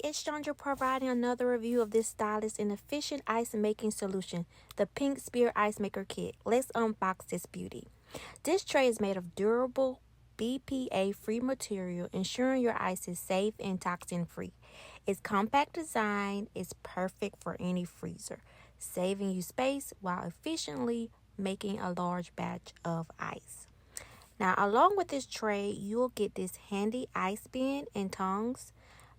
it's Chandra providing another review of this stylish and efficient ice making solution, the Pink Spear Ice Maker Kit. Let's unbox this beauty. This tray is made of durable, BPA-free material, ensuring your ice is safe and toxin-free. Its compact design is perfect for any freezer, saving you space while efficiently making a large batch of ice. Now, along with this tray, you'll get this handy ice bin and tongs.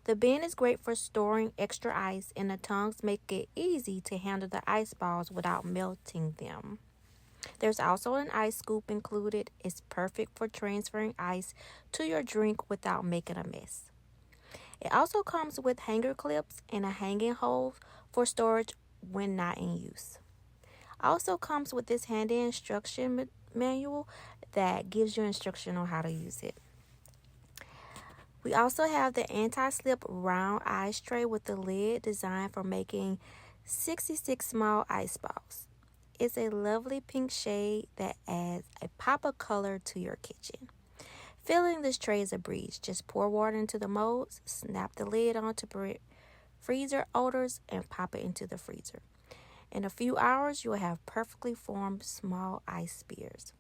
The bin is great for storing extra ice, and the tongs make it easy to handle the ice balls without melting them. There's also an ice scoop included. It's perfect for transferring ice to your drink without making a mess. It also comes with hanger clips and a hanging hole for storage when not in use. Also comes with this handy instruction manual that gives you instruction on how to use it. We also have the anti-slip round ice tray with the lid designed for making 66 small ice balls. It's a lovely pink shade that adds a pop of color to your kitchen. Filling this tray is a breeze. Just pour water into the molds, snap the lid onto freezer odors, and pop it into the freezer. In a few hours, you'll have perfectly formed small ice spears.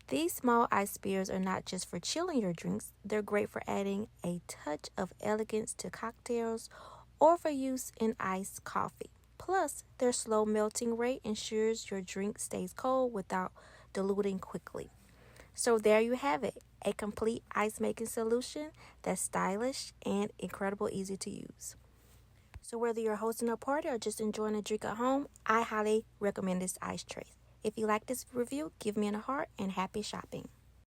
These small ice spears are not just for chilling your drinks, they're great for adding a touch of elegance to cocktails or for use in iced coffee. Plus, their slow melting rate ensures your drink stays cold without diluting quickly. So there you have it, a complete ice making solution that's stylish and incredible easy to use. So whether you're hosting a party or just enjoying a drink at home, I highly recommend this ice tray. If you like this review, give me a heart and happy shopping.